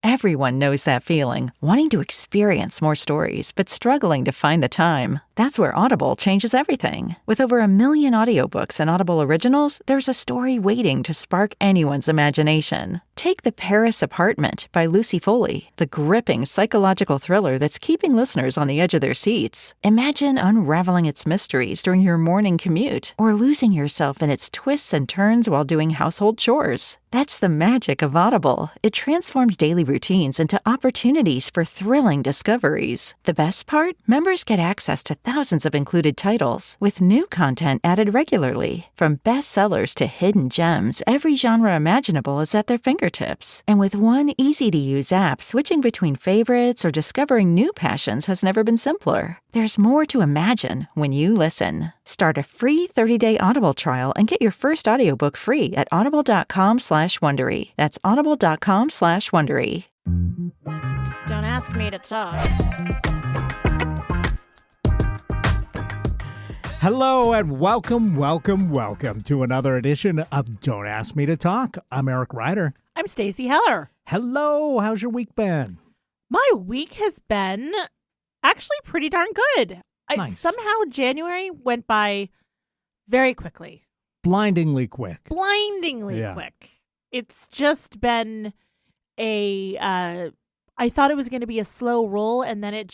Everyone knows that feeling, wanting to experience more stories, but struggling to find the time. That's where Audible changes everything. With over 1 million audiobooks and Audible originals, there's a story waiting to spark anyone's imagination. Take The Paris Apartment by Lucy Foley, the gripping psychological thriller that's keeping listeners on the edge of their seats. Imagine unraveling its mysteries during your morning commute, or losing yourself in its twists and turns while doing household chores. That's the magic of Audible. It transforms daily routines into opportunities for thrilling discoveries. The best part? Members get access to thousands of included titles, with new content added regularly. From bestsellers to hidden gems, every genre imaginable is at their fingertips. And with one easy-to-use app, switching between favorites or discovering new passions has never been simpler. There's more to imagine when you listen. Start a free 30-day Audible trial and get your first audiobook free at audible.com/Wondery. That's audible.com/Wondery. Don't ask me to talk. Hello and welcome to another edition of Don't Ask Me to Talk. I'm Eric Ryder. I'm Stacey Heller. Hello, how's your week been? My week has been actually pretty darn good. Nice. Somehow January went by very quickly. Blindingly quick. Quick. It's just been I thought it was going to be a slow roll, and then it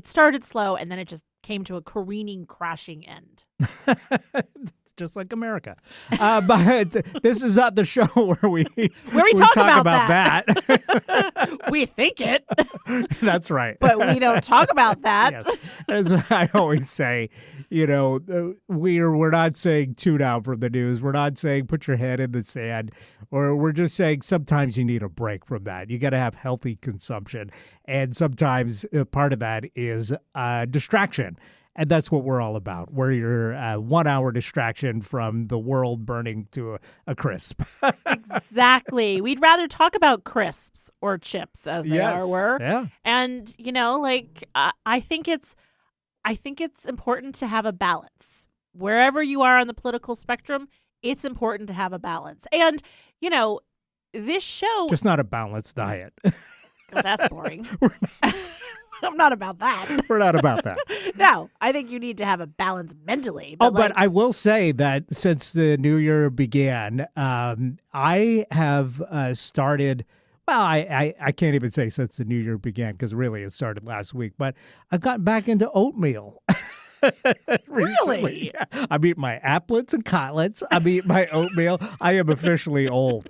started slow, and then it just came to a careening, crashing end. Just like America. But this is not the show where we talk about that. We think it. That's right. But we don't talk about that. Yes. As I always say, we're not saying tune out from the news. We're not saying put your head in the sand. Or we're just saying sometimes you need a break from that. You got to have healthy consumption. And sometimes part of that is distraction. And that's what we're all about. We're your 1 hour distraction from the world burning to a crisp. Exactly. We'd rather talk about crisps or chips as they were. Yeah. And, I think it's important to have a balance. Wherever you are on the political spectrum, it's important to have a balance. And, this show... Just not a balanced diet. Oh, that's boring. I'm not about that. We're not about that. No, I think you need to have a balance mentally. But I will say that since the new year began, I have started. Well, I can't even say since the new year began because really it started last week. But I've gotten back into oatmeal. Really? Yeah. I'm eating my applets and cotlets. I'm eating my oatmeal. I am officially old.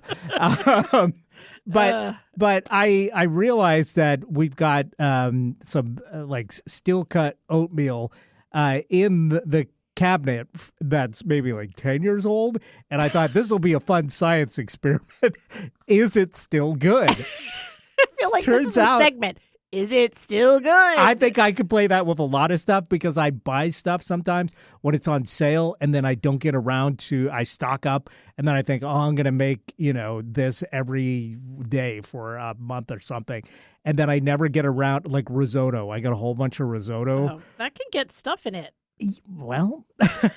But I realized that we've got some steel cut oatmeal in the cabinet that's maybe like 10 years old, and I thought this will be a fun science experiment. Is it still good? I feel like this is a segment. Is it still good? I think I could play that with a lot of stuff because I buy stuff sometimes when it's on sale and then I don't get around to, I stock up and then I think, I'm going to make, this every day for a month or something. And then I never get around, like risotto. I got a whole bunch of risotto. Oh, that can get stuff in it. Well,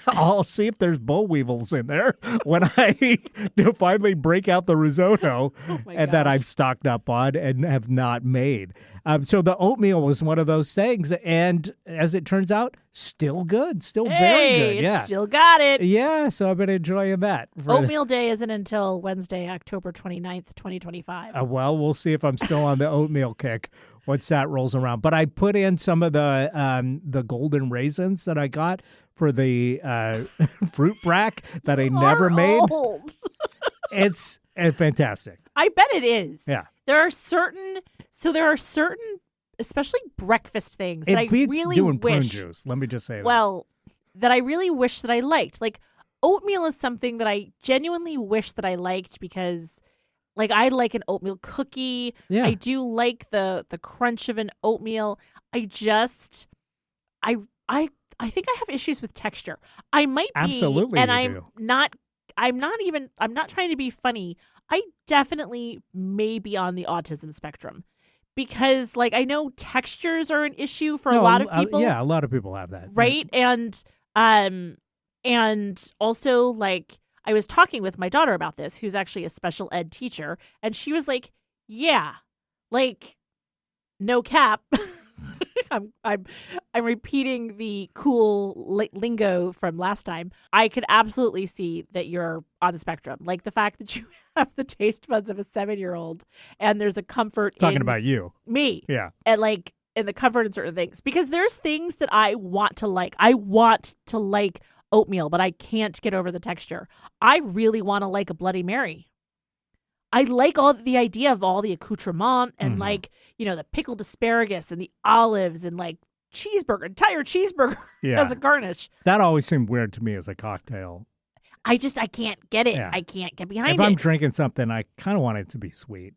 I'll see if there's boll weevils in there when I do finally break out the risotto that I've stocked up on and have not made. So the oatmeal was one of those things. And as it turns out, still good. Still very good. Yeah. Still got it. Yeah. So I've been enjoying that. Oatmeal Day isn't until Wednesday, October 29th, 2025. Well, we'll see if I'm still on the oatmeal kick once that rolls around. But I put in some of the golden raisins that I got for the fruit brack that I never made. It's fantastic. I bet it is. Yeah. There are certain, especially breakfast things that I beats really doing wish. prune juice. Let me just say that. Well, that I really wish that I liked. Like oatmeal is something that I genuinely wish that I liked because, like, I like an oatmeal cookie. Yeah. I do like the crunch of an oatmeal. I think I have issues with texture. I might be, Absolutely, and you I'm not trying to be funny. I definitely may be on the autism spectrum because, like, I know textures are an issue for a lot of people. Yeah, a lot of people have that. Right? And also, like, I was talking with my daughter about this, who's actually a special ed teacher, and she was like, yeah, Like, no cap. I'm repeating the cool lingo from last time. I could absolutely see that you're on the spectrum. Like the fact that you have the taste buds of a 7-year-old, and there's a comfort Talking in about you. me. Yeah. And like in the comfort in certain things, because there's things that I want to like. I want to like oatmeal, but I can't get over the texture. I really want to like a Bloody Mary. I like all the idea of all the accoutrement and like, you know, the pickled asparagus and the olives and like entire cheeseburger as a garnish. That always seemed weird to me as a cocktail. I can't get it. Yeah. I can't get behind If it. I'm drinking something, I kind of want it to be sweet.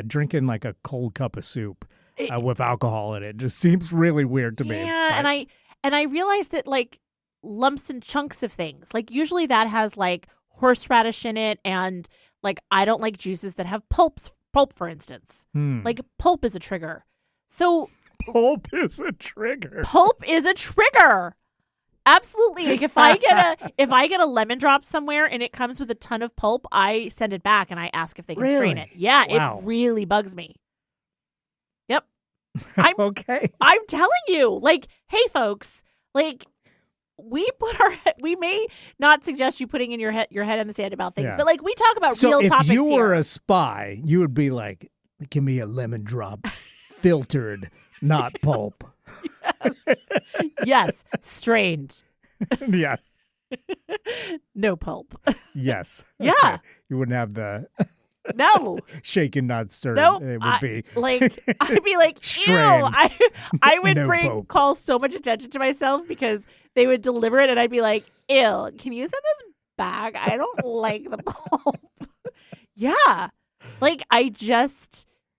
Drinking like a cold cup of soup with alcohol in it just seems really weird to me. Yeah, but... and I realized that like lumps and chunks of things, like usually that has like horseradish in it, and like I don't like juices that have pulp, for instance. Like pulp is a trigger. So pulp is a trigger. Pulp is a trigger. Absolutely. Like if I get a lemon drop somewhere and it comes with a ton of pulp, I send it back and I ask if they can strain it. Yeah, wow. It really bugs me. Yep. Okay. I'm telling you, like, hey folks, like we may not suggest you putting in your head in the sand about things, but like we talk about real topics here. So if you were here. a spy, you would be like, give me a lemon drop, filtered, not pulp. Yes, strained. Yeah. No pulp. Yes. Yeah. Okay. You wouldn't have the no shaken, not stirred. No, It would be like I'd be like, ew. Strained. I would No call so much attention to myself because they would deliver it and I'd be like, ew, can you send this back? I don't like the pulp. Yeah. Like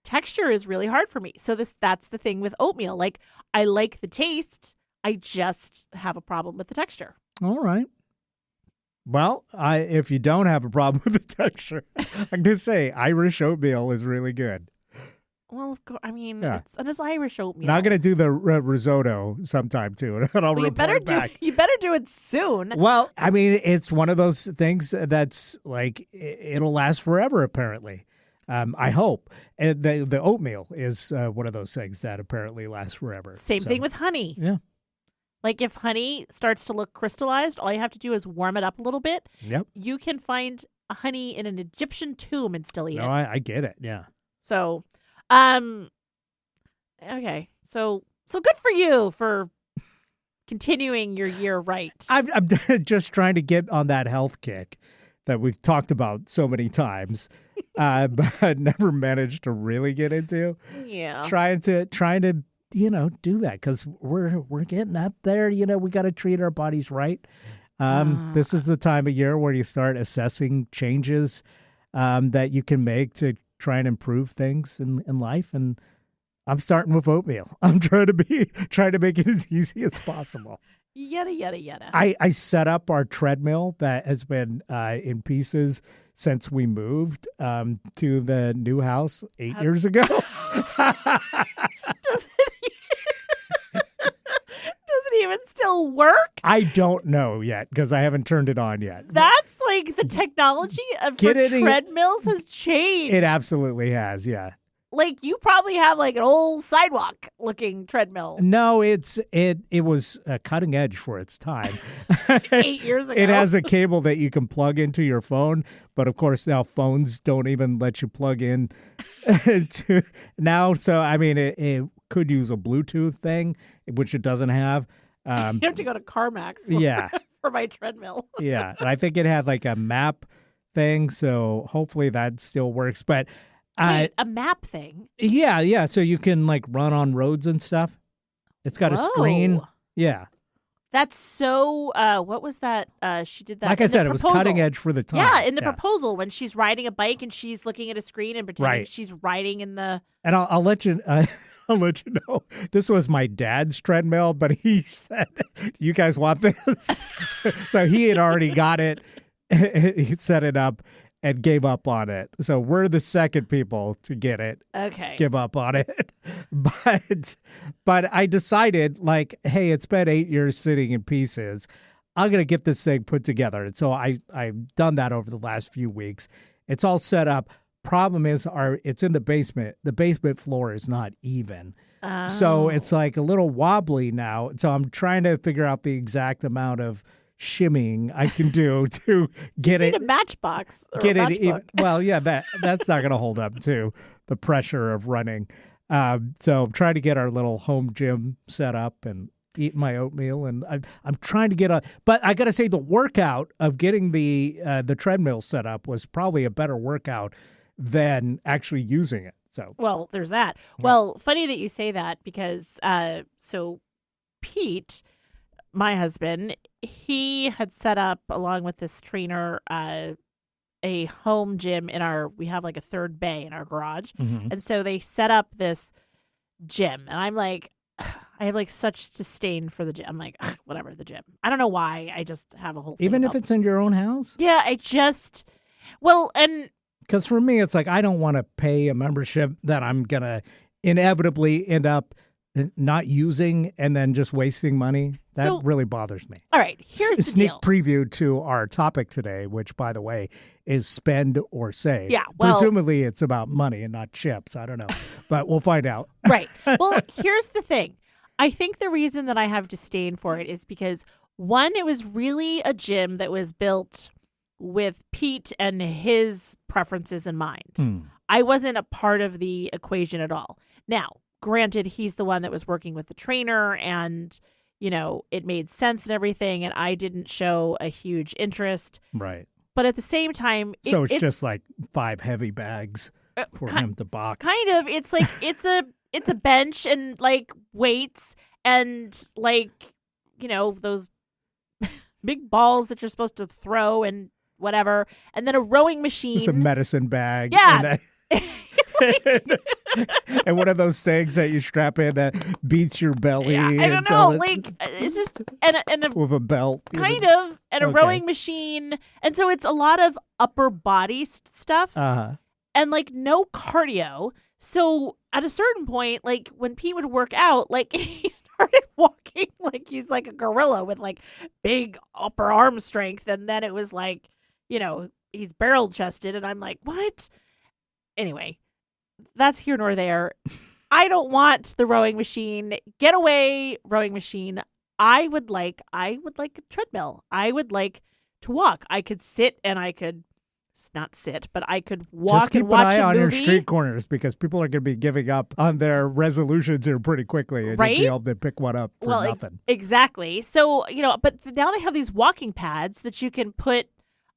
texture is really hard for me. So that's the thing with oatmeal. Like I like the taste. I just have a problem with the texture. All right. Well, if you don't have a problem with the texture, I'm going to say Irish oatmeal is really good. Well, of course, I mean, it's Irish oatmeal. Now I'm going to do the risotto sometime too, and I'll report back. You better do it soon. Well, I mean, it's one of those things that's like it'll last forever, apparently. I hope. And the oatmeal is one of those things that apparently lasts forever. Same thing with honey. Yeah. Like if honey starts to look crystallized, all you have to do is warm it up a little bit. Yep. You can find honey in an Egyptian tomb and still eat it. No, I get it. Yeah. So, okay. So good for you for continuing your year right. I'm just trying to get on that health kick that we've talked about so many times, but never managed to really get into. Yeah. Trying to do that because we're getting up there. We got to treat our bodies right. This is the time of year where you start assessing changes that you can make to try and improve things in life. And I'm starting with oatmeal. I'm trying to make it as easy as possible. Yada, yada, yada. I set up our treadmill that has been in pieces since we moved to the new house 8 years ago. Does it even still work? I don't know yet because I haven't turned it on yet. That's like the technology for treadmills has changed. It absolutely has, yeah. Like you probably have like an old sidewalk looking treadmill. No, it was cutting edge for its time. 8 years ago. It has a cable that you can plug into your phone, but of course now phones don't even let you plug in to now. So I mean, it could use a Bluetooth thing, which it doesn't have. You have to go to CarMax. For my treadmill. Yeah, and I think it had like a map thing, so hopefully that still works. But wait, a map thing? Yeah. So you can like run on roads and stuff. It's got a screen. Yeah. That's so, what was that? She did that. Like I said, it was cutting edge for the time. Yeah, in the proposal when she's riding a bike and she's looking at a screen and pretending she's riding in the. And I'll let you. I'll let you know. This was my dad's treadmill, but he said, "You guys want this?" So he had already got it. He set it up and gave up on it. So we're the second people to get it. Okay. Give up on it. But I decided, like, hey, it's been 8 years sitting in pieces. I'm going to get this thing put together. And so I've done that over the last few weeks. It's all set up problem is it's in the basement. The basement floor is not even. So it's like a little wobbly now. So I'm trying to figure out the exact amount of shimmying I can do to get Need it. a matchbox. Or Get a it. matchbook. Well, yeah, that's not going to hold up to the pressure of running. So I'm trying to get our little home gym set up and eat my oatmeal, and I'm trying to get but I got to say the workout of getting the treadmill set up was probably a better workout than actually using it. So Well, there's that. Well, funny that you say that because so Pete, my husband, he had set up along with this trainer a home gym we have like a third bay in our garage. Mhm. And so they set up this gym, and I'm like, I have like such disdain for the gym. I'm like, whatever, the gym. I don't know why. I just have a whole thing even if about- it's in your own house. Yeah, and Because for me, it's like I don't want to pay a membership that I'm going to inevitably end up not using and then just wasting money. That So- really bothers me. all right, here's the Sneak deal. preview to our topic today, which, by the way, is spend or save. Yeah, well- Presumably it's about money and not chips. I don't know. But we'll find out. Right. Well, here's the thing. I think the reason that I have disdain for it is because, one, it was really a gym that was built with Pete and his preferences in mind. I wasn't a part of the equation at all. Now, granted, he's the one that was working with the trainer and, it made sense and everything, and I didn't show a huge interest. Right. But at the same time, So it's just like 5 heavy bags for him to box. kind of. It's like it's a bench and like weights and like those big balls that you're supposed to throw and whatever, and then a rowing machine. It's a medicine bag. Yeah. And one of those things that you strap in that beats your belly. Yeah, I don't until know. it- Like it's just and a with a belt. kind of and a Okay. rowing machine, and so it's a lot of upper body stuff Uh-huh. and like no cardio. So at a certain point, like when Pete would work out, like he started walking like he's like a gorilla with like big upper arm strength, and then it was like, he's barrel chested, and I'm like, what? Anyway, that's here nor there. I don't want the rowing machine. Get away, rowing machine. I would like a treadmill. I would like to walk. I could sit and I could not sit, but I could walk Just keep and watch an eye a on your movie. street corners because people are going to be giving up on their resolutions here pretty quickly. And Right? you'll be able to pick one up for nothing. Exactly. So, but now they have these walking pads that you can put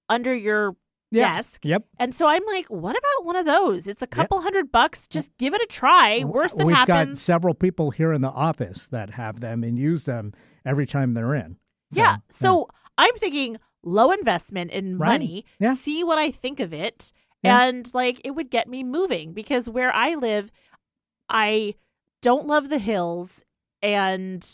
under your desk. Yep. And so I'm like, what about one of those? It's a couple $100. Just give it a try. Worst that We've got happens. several people here in the office that have them and use them every time they're in. Yeah. So I'm thinking low investment in Right. money. Yeah. See what I think of it. Yeah. And like it would get me moving because where I live, I don't love the hills, and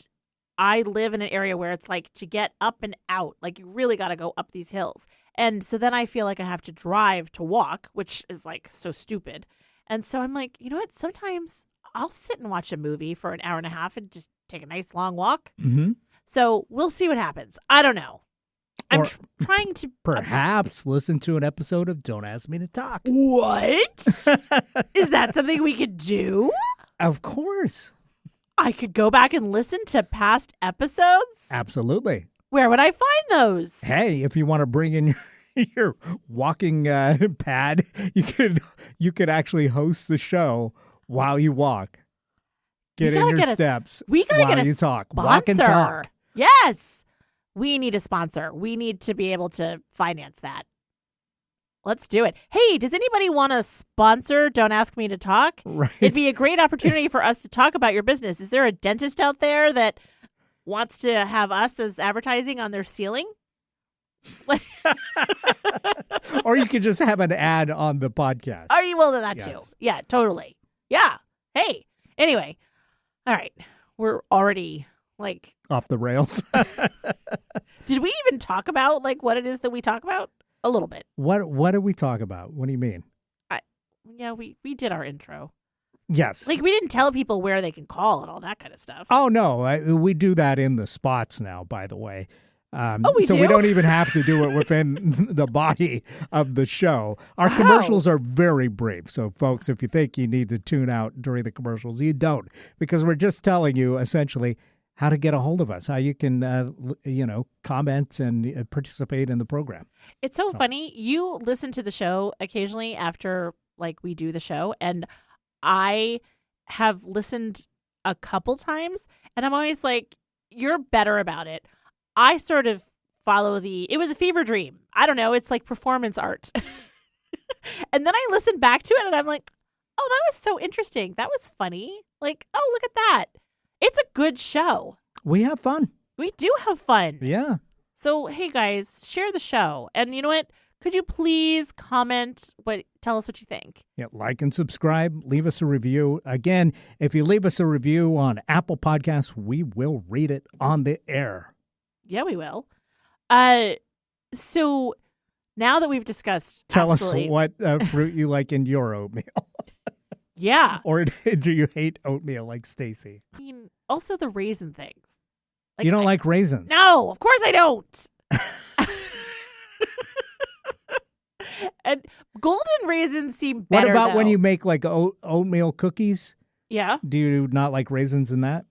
I live in an area where it's like to get up and out, like you really got to go up these hills. And so then I feel like I have to drive to walk, which is like so stupid. And so I'm like, you know what? Sometimes I'll sit and watch a movie for an hour and a half and just take a nice long walk. Mm-hmm. So we'll see what happens. I don't know. I'm Or trying to Perhaps listen to an episode of Don't Ask Me to Talk. What? Is that something we could do? Of course. I could go back and listen to past episodes. Absolutely. Where would I find those? Hey, if you want to bring in your walking pad, you could actually host the show while you walk. Get in your steps We gotta while get a you talk. sponsor. Walk and talk. Yes. We need a sponsor. We need to be able to finance that. Let's do it. Hey, does anybody want to sponsor Don't Ask Me to Talk? Right. It'd be a great opportunity for us to talk about your business. Is there a dentist out there that wants to have us as advertising on their ceiling? Or you could just have an ad on the podcast. Are you willing to that too? Yes. Yeah, totally. Yeah. Hey. Anyway. All right. We're already like, Off the rails. did we even talk about like what it is that we talk about? A little bit. What did we talk about? What do you mean? Yeah, we did our intro. Yes. Like we didn't tell people where they can call and all that kind of stuff. Oh, no. We do that in the spots now, by the way. we so do? we don't even have to do it within the body of the show. Our commercials are very brief. So, folks, if you think you need to tune out during the commercials, you don't, because we're just telling you essentially how to get a hold of us, how you can, comment and participate in the program. It's so funny. You listen to the show occasionally after, like, we do the show, and I have listened a couple times, and I'm always like, you're better about it. I sort of follow it was a fever dream. I don't know. It's like performance art. And then I listen back to it and I'm like, oh, that was so interesting. That was funny. Like, oh, look at that. It's a good show. We have fun. We do have fun. Yeah. So, hey guys, share the show. And you know what? Could you please comment tell us what you think? Yeah, like and subscribe. Leave us a review. Again, if you leave us a review on Apple Podcasts, we will read it on the air. Yeah, we will. So now that we've discussed, tell us what fruit you like in your oatmeal. Yeah. Or do you hate oatmeal like Stacy? I mean, also the raisin things. Like, you don't like raisins? No, of course I don't. And golden raisins seem better. What about when though. you make like oatmeal cookies? Yeah. Do you not like raisins in that?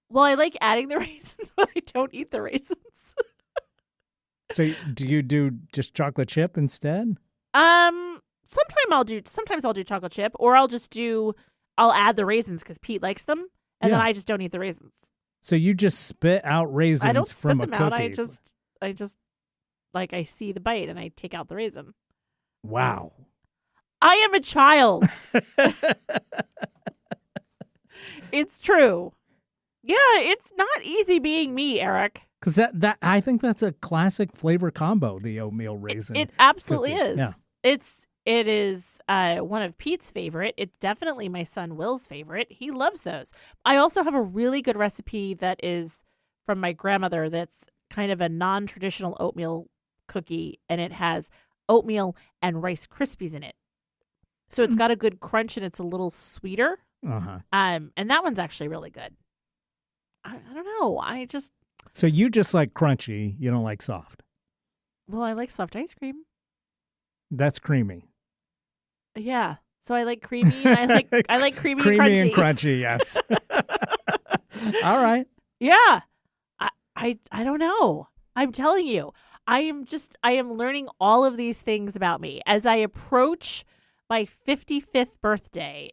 Well, I like adding the raisins, but I don't eat the raisins. So do you do just chocolate chip instead? Sometimes I'll do chocolate chip, or I'll add the raisins because Pete likes them, and then I just don't eat the raisins. So you just spit out raisins I don't from spit them a cookie. out. I just like I see the bite and I take out the raisin. Wow. I am a child. It's true. Yeah, it's not easy being me, Eric. Because that I think that's a classic flavor combo, the oatmeal raisin. It absolutely cookie. is. Yeah. It is one of Pete's favorite. It's definitely my son Will's favorite. He loves those. I also have a really good recipe that is from my grandmother that's kind of a non-traditional oatmeal cookie, and it has oatmeal and Rice Krispies in it. So it's got a good crunch and it's a little sweeter. Uh-huh. And that one's actually really good. I don't know. So you just like crunchy, you don't like soft. Well, I like soft ice cream. That's creamy. Yeah. So I like creamy and I like creamy and crunchy. crunchy, yes. All right. Yeah. I don't know. I'm telling you. I am learning all of these things about me. As I approach my 55th birthday,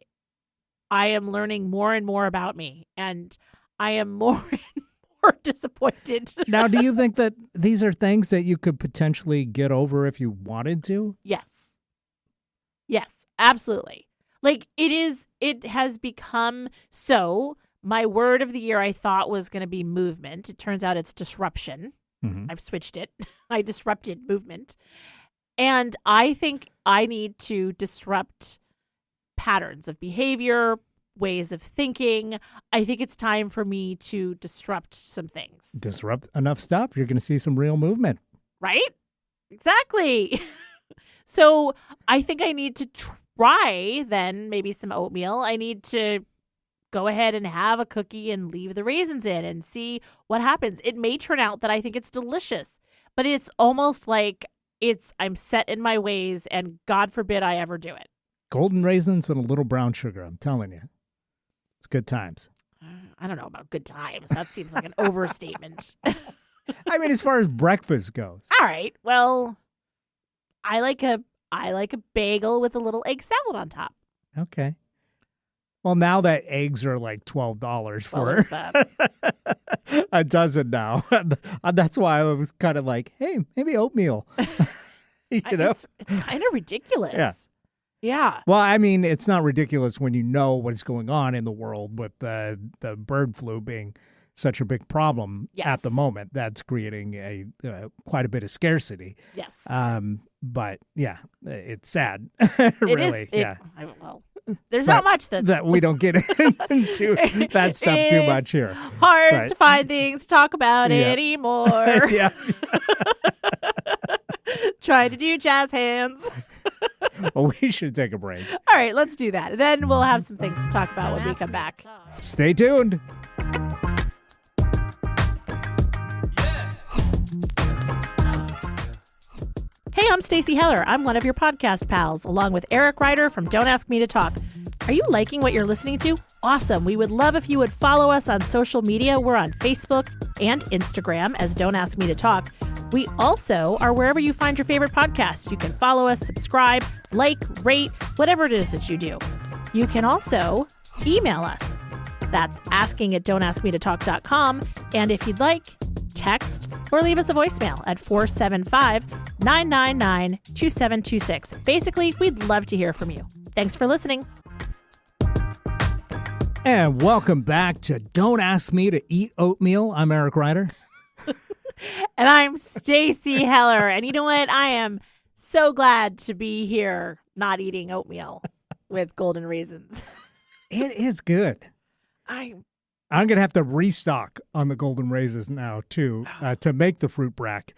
I am learning more and more about me, and I am more and more disappointed. Now, do you think that these are things that you could potentially get over if you wanted to? Yes. Yes, absolutely. Like it has become so. My word of the year I thought was going to be movement. It turns out it's disruption. Mm-hmm. I've switched it. I disrupted movement. And I think I need to disrupt patterns of behavior, ways of thinking. I think it's time for me to disrupt some things. Disrupt enough stuff, you're going to see some real movement. Right? Exactly. So I think I need to try then maybe some oatmeal. I need to go ahead and have a cookie and leave the raisins in and see what happens. It may turn out that I think it's delicious, but it's almost like I'm set in my ways, and God forbid I ever do it. Golden raisins and a little brown sugar, I'm telling you. It's good times. I don't know about good times. That seems like an overstatement. I mean, as far as breakfast goes. All right. Well, I like a bagel with a little egg salad on top. Okay. Well, now that eggs are like $12 for a dozen now. That's why I was kind of like, hey, maybe oatmeal. It's kind of ridiculous. Yeah. Well, I mean, it's not ridiculous when you know what's going on in the world with the bird flu being such a big problem at the moment. That's creating quite a bit of scarcity. Yes. But yeah, it's sad. It really. Is, yeah. There's not much that we don't get into that stuff too much here. Hard to find things to talk about anymore. Yeah. Trying to do jazz hands. Well, we should take a break. All right, let's do that. Then we'll have some things to talk about when we come back. Stay tuned. Hey, I'm Stacey Heller. I'm one of your podcast pals, along with Eric Ryder from Don't Ask Me to Talk. Are you liking what you're listening to? Awesome. We would love if you would follow us on social media. We're on Facebook and Instagram as Don't Ask Me to Talk. We also are wherever you find your favorite podcast. You can follow us, subscribe, like, rate, whatever it is that you do. You can also email us. That's asking@don'taskmetotalk.com. And if you'd like, text or leave us a voicemail at 475-999-2726. Basically, we'd love to hear from you. Thanks for listening. And welcome back to Don't Ask Me to Eat Oatmeal. I'm Eric Ryder. And I'm Stacey Heller. And you know what? I am so glad to be here not eating oatmeal with golden raisins. It is good. I'm going to have to restock on the golden raisins now, too, to make the fruit brack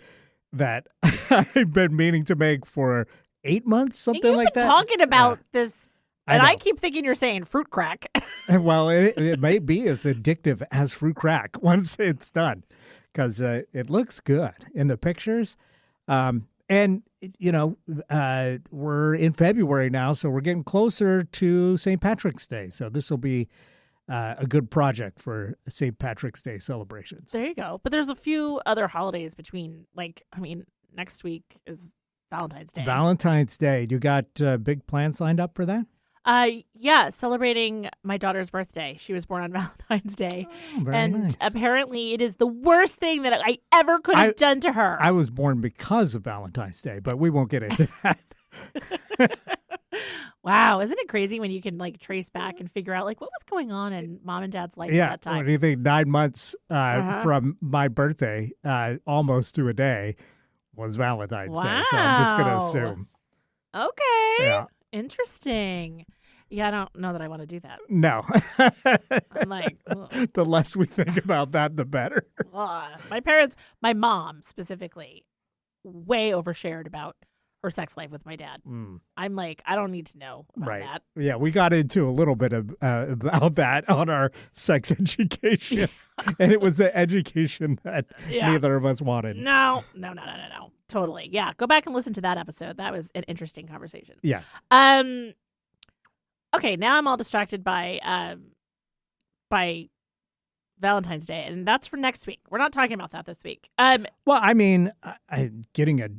that I've been meaning to make for 8 months, something like that. You've been talking about this, and I keep thinking you're saying fruit crack. Well, it may be as addictive as fruit crack once it's done, because it looks good in the pictures. And, you know, we're in February now, so we're getting closer to St. Patrick's Day. So this will be a good project for St. Patrick's Day celebrations. There you go. But there's a few other holidays between, next week is Valentine's Day. Valentine's Day. You got big plans lined up for that? Yeah, celebrating my daughter's birthday. She was born on Valentine's Day. Oh, very and nice. Apparently it is the worst thing that I ever could have done to her. I was born because of Valentine's Day, but we won't get into that. Wow, isn't it crazy when you can trace back and figure out what was going on in mom and dad's life at that time? What do you think? 9 months from my birthday, almost to a day, was Valentine's Day. So I'm just going to assume. Okay. Yeah. Interesting. Yeah, I don't know that I want to do that. No. I'm like, ugh. The less we think about that, the better. My parents, my mom specifically, way overshared about her sex life with my dad. I'm like, I don't need to know about that. Yeah, we got into a little bit of, about that on our sex education. And it was the education that neither of us wanted. No. Totally. Yeah, go back and listen to that episode. That was an interesting conversation. Yes. Okay, now I'm all distracted by Valentine's Day, and that's for next week. We're not talking about that this week. Well, I mean, getting a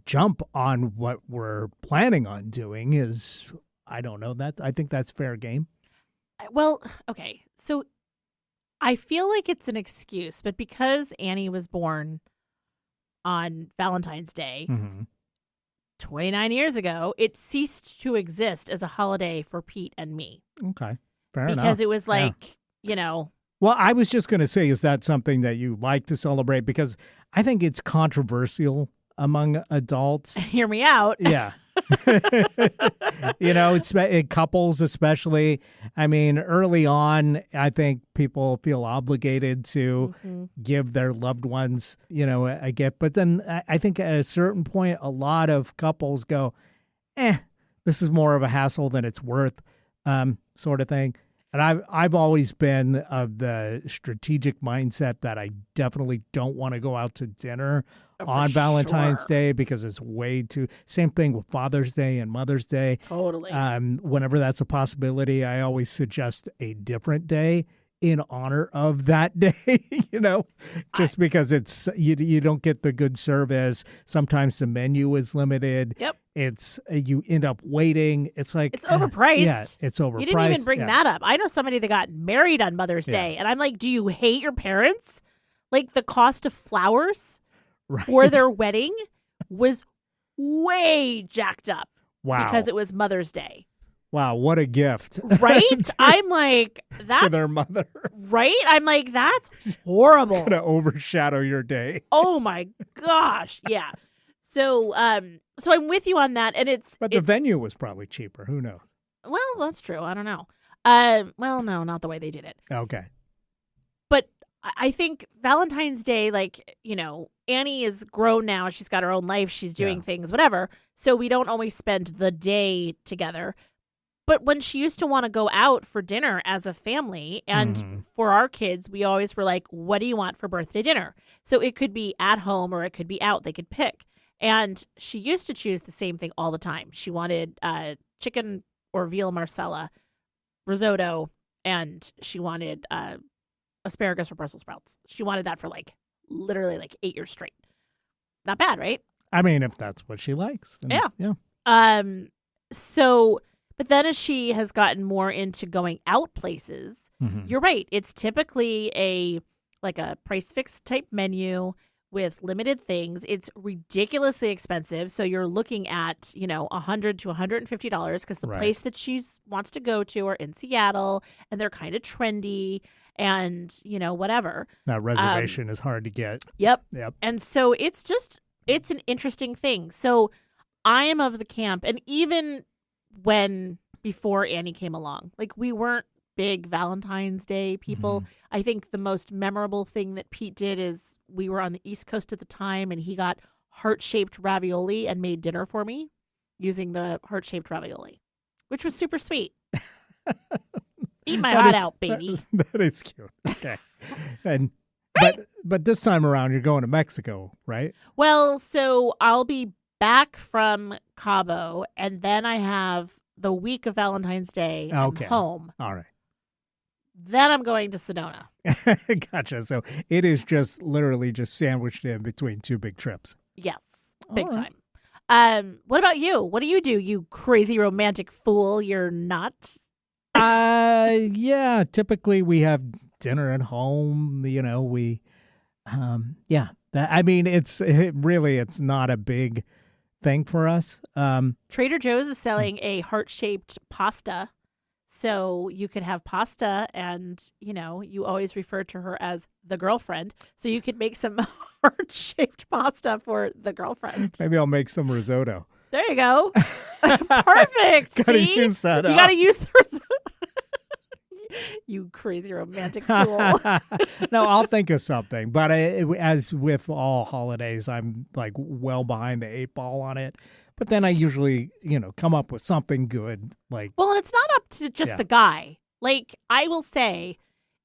jump on what we're planning on doing is, I don't know, that I think that's fair game. Well, okay, so I feel like it's an excuse, but because Annie was born on Valentine's Day 29 years ago, it ceased to exist as a holiday for Pete and me. Okay, fair enough. Because it was you know. Well, I was just going to say, is that something that you like to celebrate? Because I think it's controversial among adults. Hear me out. Yeah. You know, it's couples especially. I mean, early on, I think people feel obligated to give their loved ones, a gift. But then I think at a certain point, a lot of couples go, this is more of a hassle than it's worth, sort of thing. And I've always been of the strategic mindset that I definitely don't want to go out to dinner on Valentine's Day because it's way too. Same thing with Father's Day and Mother's Day. Totally. Whenever that's a possibility, I always suggest a different day in honor of that day. Just because it's you don't get the good service. Sometimes the menu is limited. Yep. It's you end up waiting. It's like it's overpriced. Yeah, it's overpriced. You didn't even bring that up. I know somebody that got married on Mother's Day, and I'm like, do you hate your parents? Like the cost of flowers for their wedding was way jacked up. Wow. Because it was Mother's Day. Wow, what a gift. Right? I'm like, that's to their mother. Right? I'm like, that's horrible. Gonna overshadow your day. Oh my gosh. Yeah. So I'm with you on that, and But the venue was probably cheaper. Who knows? Well, that's true. I don't know. Well, no, not the way they did it. Okay. But I think Valentine's Day, Annie is grown now. She's got her own life. She's doing things, whatever. So we don't always spend the day together. But when she used to want to go out for dinner as a family, and for our kids, we always were like, what do you want for birthday dinner? So it could be at home or it could be out. They could pick. And she used to choose the same thing all the time. She wanted chicken or veal marsala, risotto, and she wanted asparagus or Brussels sprouts. She wanted that for literally 8 years straight. Not bad, right? I mean, if that's what she likes. Then, Yeah. So, but then as she has gotten more into going out places, you're right. It's typically a price fixed type menu with limited things. It's ridiculously expensive. So you're looking at, $100 to $150 because the place that she wants to go to are in Seattle and they're kind of trendy and, whatever. That reservation is hard to get. Yep. And so it's an interesting thing. So I am of the camp, and even before Annie came along, we weren't big Valentine's Day people. I think the most memorable thing that Pete did is we were on the East Coast at the time, and he got heart-shaped ravioli and made dinner for me using the heart-shaped ravioli, which was super sweet. Eat my heart out, baby. That is cute. Okay. But this time around, you're going to Mexico, right? Well, so I'll be back from Cabo, and then I have the week of Valentine's Day home. All right. Then I'm going to Sedona. Gotcha. So it is just literally just sandwiched in between two big trips. Yes. Big time. What about you? What do, you crazy romantic fool? You're not? Yeah. Typically we have dinner at home. It's not a big thing for us. Trader Joe's is selling a heart-shaped pasta. So you could have pasta and, you always refer to her as the girlfriend. So you could make some heart-shaped pasta for the girlfriend. Maybe I'll make some risotto. There you go. Perfect. See? Use that you got to use the risotto. You crazy romantic fool. No, I'll think of something. But as with all holidays, I'm well behind the 8 ball on it. But then I usually, come up with something good. Well, and it's not up to just the guy. I will say,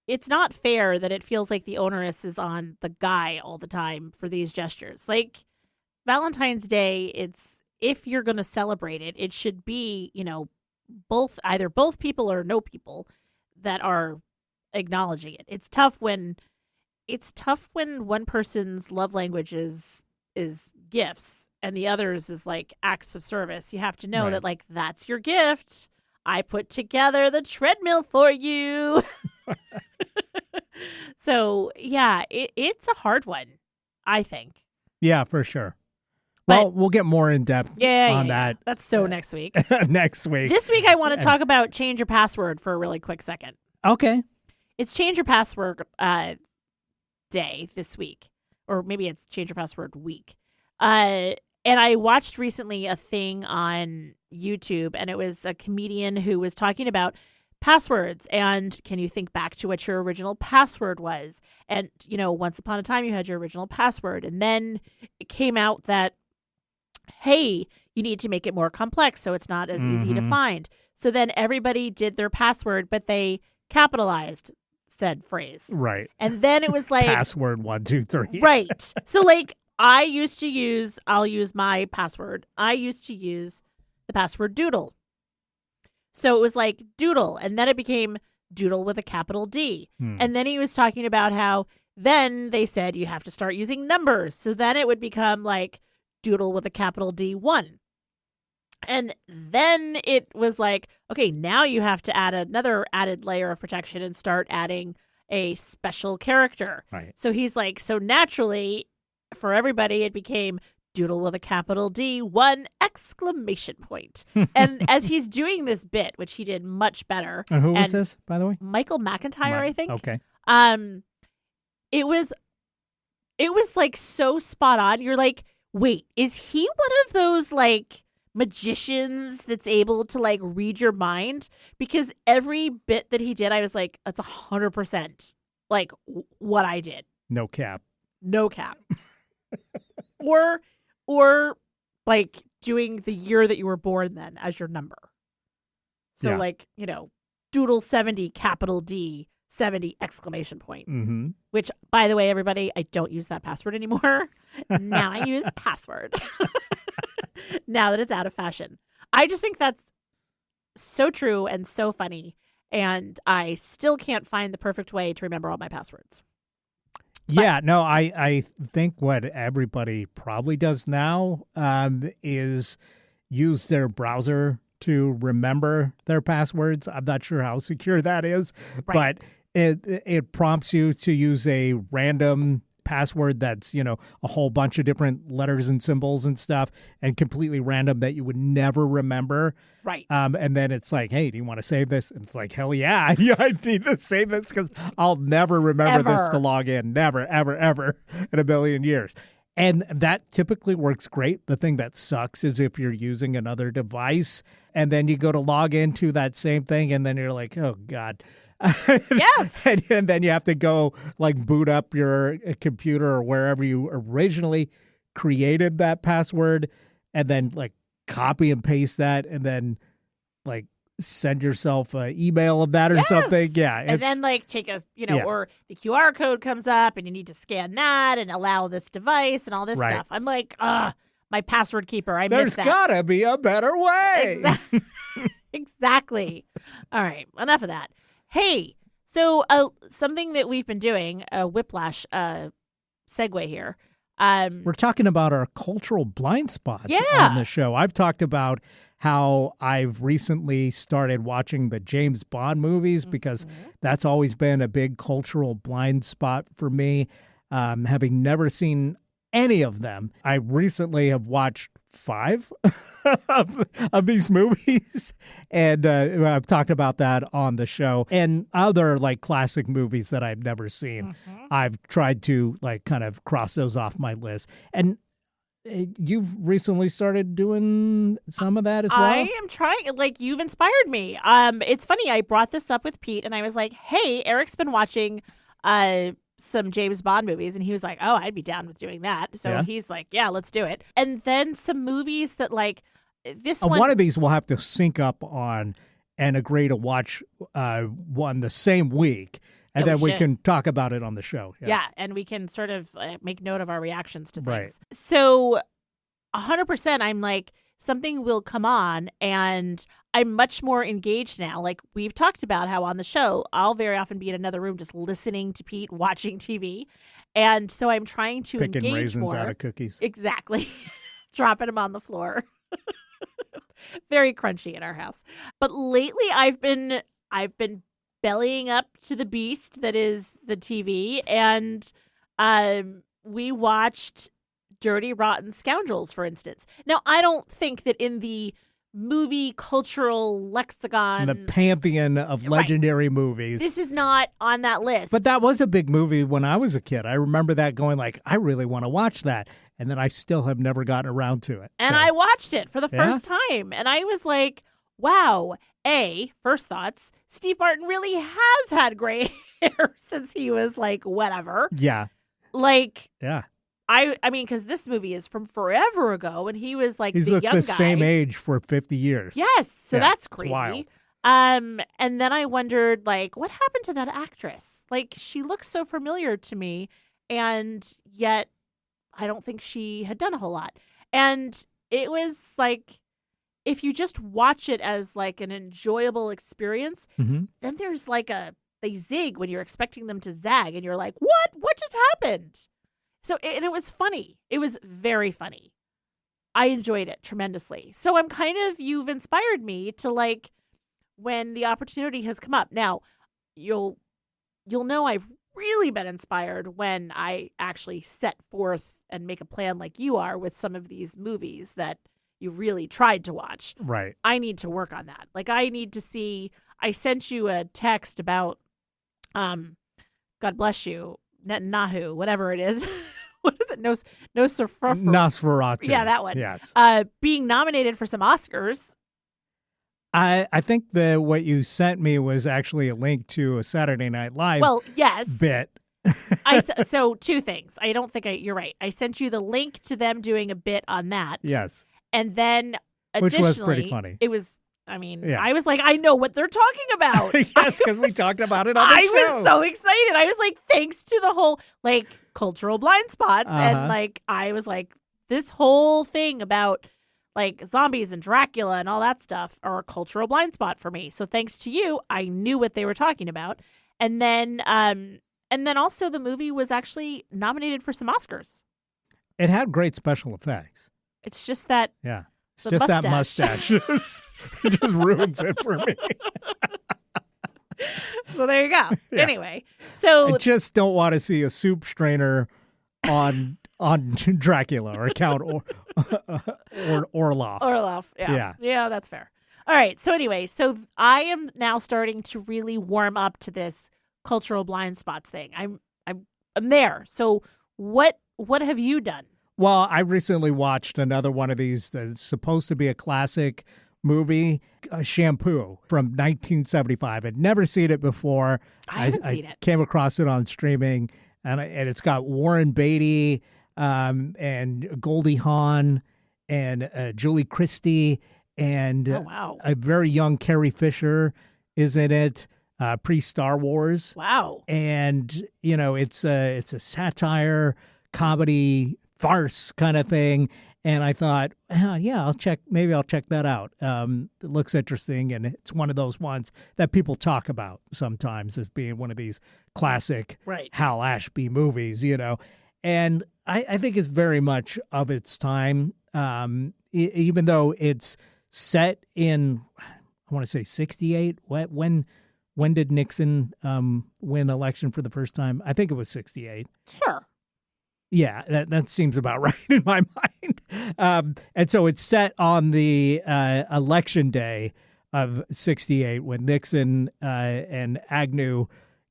it's not fair that it feels like the onus is on the guy all the time for these gestures. Valentine's Day, if you're going to celebrate it, it should be, both people or no people that are acknowledging it. It's tough when one person's love language is gifts and the other's is acts of service. You have to know that that's your gift. I put together the treadmill for you. So yeah, it's a hard one, I think. Yeah, for sure. Well, we'll get more in depth on that. That's next week. Next week. This week, I want to talk about change your password for a really quick second. Okay. It's change your password day this week, or maybe it's change your password week. And I watched recently a thing on YouTube, and it was a comedian who was talking about passwords and can you think back to what your original password was? And, once upon a time you had your original password, and then it came out that, hey, you need to make it more complex so it's not as easy to find. So then everybody did their password, but they capitalized said phrase. Right. And then it was password 1, 2, 3. Right. So I'll use my password. I used to use the password Doodle. So it was Doodle, and then it became Doodle with a capital D. And then he was talking about how then they said you have to start using numbers. So then it would become Doodle with a capital D1. And then it was okay, now you have to add another added layer of protection and start adding a special character. Right. So he's so naturally, for everybody, it became Doodle with a capital D1 exclamation point. And as he's doing this bit, which he did much better. Who was this, by the way? Michael McIntyre, I think. Okay. It was so spot on. You're wait, is he one of those magicians that's able to read your mind? Because every bit that he did, I was that's 100% what I did. No cap. or doing the year that you were born then as your number. So Doodle 70 capital D 70 exclamation point. Mm-hmm. Which, by the way, everybody, I don't use that password anymore. Now I use password. Now that it's out of fashion. I just think that's so true and so funny. And I still can't find the perfect way to remember all my passwords. Yeah, no, I think what everybody probably does now is use their browser to remember their passwords. I'm not sure how secure that is, Right. but it prompts you to use a random password that's, a whole bunch of different letters and symbols and stuff, and completely random that you would never remember. Right. And then it's like, hey, do you want to save this? And it's like, hell yeah, I need to save this because I'll never remember this to log in. Never, ever, ever in a billion years. And that typically works great. The thing that sucks is if you're using another device and then you go to log into that same thing and then you're like, oh, God. Yes. and then you have to go like boot up your computer or wherever you originally created that password and then like copy and paste that and then like send yourself an email of that or something. Yeah. And then like take a, or the QR code comes up and you need to scan that and allow this device and all this stuff. I'm like, my password keeper. I miss that. There's gotta be a better way. Exactly. All right. Enough of that. Hey, so something that we've been doing, a whiplash segue here. We're talking about our cultural blind spots on the show. I've talked about how I've recently started watching the James Bond movies because that's always been a big cultural blind spot for me, having never seen any of them. I recently have watched 5 of these movies, and I've talked about that on the show. And other like classic movies that I've never seen, I've tried to like kind of cross those off my list. And you've recently started doing some of that as well? I am trying, like, you've inspired me. It's funny, I brought this up with Pete, and I was like, hey, Eric's been watching some James Bond movies, and he was like, oh, I'd be down with doing that. So he's like, yeah, let's do it. And then some movies that, like, this one of these we'll have to sync up on and agree to watch one the same week. And then we can talk about it on the show. Yeah, and we can sort of make note of our reactions to things. Right. So 100%, I'm like, something will come on, and I'm much more engaged now. Like, we've talked about how on the show, I'll very often be in another room just listening to Pete, watching TV. And so I'm trying to engage more. Picking raisins out of cookies. Exactly. Dropping them on the floor. Very crunchy in our house. But lately, I've been bellying up to the beast that is the TV, and we watched Dirty Rotten Scoundrels, for instance. Now, I don't think that in the movie cultural lexicon, the pantheon of legendary movies, this is not on that list. But that was a big movie when I was a kid. I remember that going like, I really want to watch that. And then I still have never gotten around to it. And I watched it for the first time, and I was like, wow. First thoughts, Steve Martin really has had gray hair since he was like whatever. Yeah. Like, yeah. I mean, because this movie is from forever ago, and he was like He's the looked young the guy. Same age for 50 years. Yes, so that's it's crazy. wild. And then I wondered, like, what happened to that actress? Like, she looks so familiar to me, and yet I don't think she had done a whole lot. And it was like, if you just watch it as like an enjoyable experience, then there's like they zig when you're expecting them to zag, and you're like, what just happened? So, and it was funny. It was very funny. I enjoyed it tremendously. So you've inspired me to, like, when the opportunity has come up. Now, you'll know I've really been inspired when I actually set forth and make a plan like you are with some of these movies that you really tried to watch. Right. I need to work on that. Like, I need to see, I sent you a text about, God bless you, Netanyahu, whatever it is. What is it? Nosferatu. Yeah, that one. Yes. Being nominated for some Oscars. I think that what you sent me was actually a link to a Saturday Night Live bit. So 2 things. I don't think you're right. I sent you the link to them doing a bit on that. Yes. And then which was pretty funny. It was I mean, Yeah. I was like, I know what they're talking about. Yes, because we talked about it on the I show. was so excited. I was like, thanks to the whole like cultural blind spots. And Uh-huh. like, I was like, this whole thing about like zombies and Dracula and all that stuff are a cultural blind spot for me. So thanks to you, I knew what they were talking about. And then also the movie was actually nominated for some Oscars. It had great special effects. It's just that Yeah. It's The just that mustache. mustache. It just ruins it for me. so there you go. Yeah. Anyway, so I just don't want to see a soup strainer on Dracula or Count Orloff. Orloff. Yeah. Yeah, that's fair. All right. So anyway, I am now starting to really warm up to this cultural blind spots thing. I'm there. So what have you done? Well, I recently watched another one of these that's supposed to be a classic movie, Shampoo from 1975. I'd never seen it before. I haven't seen it. Came across it on streaming, and it's got Warren Beatty and Goldie Hawn and Julie Christie and Oh wow. a very young Carrie Fisher is in it, pre-Star Wars. Wow. And it's a satire, comedy, farce kind of thing. And I thought, maybe I'll check that out. It looks interesting, and it's one of those ones that people talk about sometimes as being one of these classic Right. Hal Ashby movies, And I think it's very much of its time, even though it's set in, I want to say 68. When did Nixon win election for the first time? I think it was 68. Sure. Yeah, that seems about right in my mind. And so it's set on the election day of 68 when Nixon and Agnew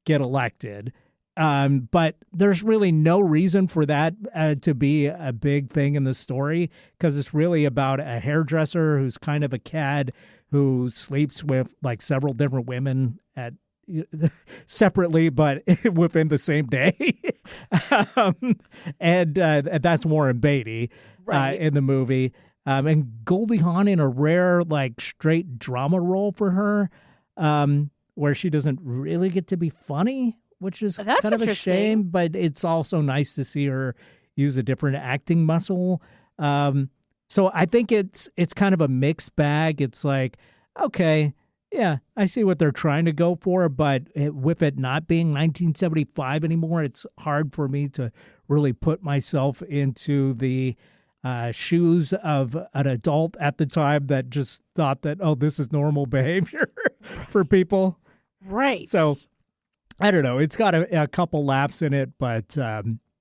get elected. But there's really no reason for that to be a big thing in the story, because it's really about a hairdresser who's kind of a cad who sleeps with like several different women at separately, but within the same day. And that's Warren Beatty Right. in the movie. And Goldie Hawn in a rare, like, straight drama role for her, where she doesn't really get to be funny, which is That's kind of a interesting. shame, but it's also nice to see her use a different acting muscle. So I think it's kind of a mixed bag. It's like, okay, yeah, I see what they're trying to go for, but with it not being 1975 anymore, it's hard for me to really put myself into the shoes of an adult at the time that just thought that, oh, this is normal behavior for people. Right. So I don't know. It's got a couple laughs in it, but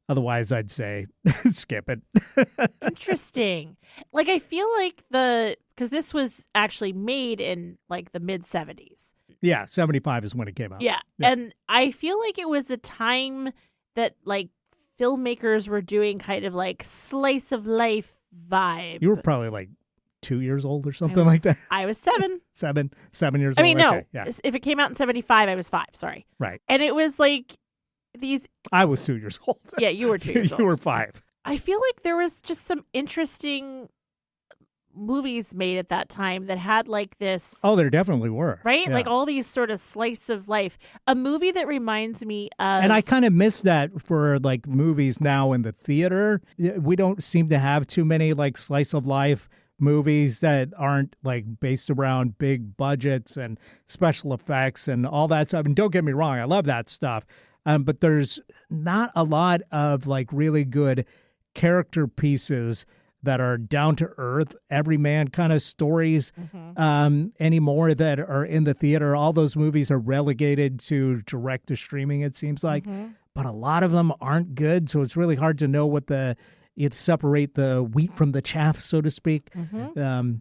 otherwise I'd say skip it. Interesting. Like, I feel like because this was actually made in like the mid 70s. Yeah, 75 is when it came out. Yeah. And I feel like it was a time that like filmmakers were doing kind of like slice of life vibe. You were probably like 2 years old or I something was- like that. I was 7. 7 years I old. mean, no. Okay, yeah, If it came out in 75, I was 5. Sorry. right. And it was like these. I was 2 years old. Yeah, you were 2 years old. You were 5. I feel like there was just some interesting movies made at that time that had like this. Oh, there definitely were. Right? Yeah. Like all these sort of slice of life. A movie that reminds me of. And I kind of miss that for like movies now in the theater. We don't seem to have too many like slice of life movies that aren't like based around big budgets and special effects and all that stuff. And don't get me wrong, I love that stuff. But there's not a lot of like really good character pieces that are down to earth, everyman kind of stories anymore that are in the theater. All those movies are relegated to direct to streaming, it seems like. But a lot of them aren't good, so it's really hard to know what you have to separate the wheat from the chaff, so to speak. I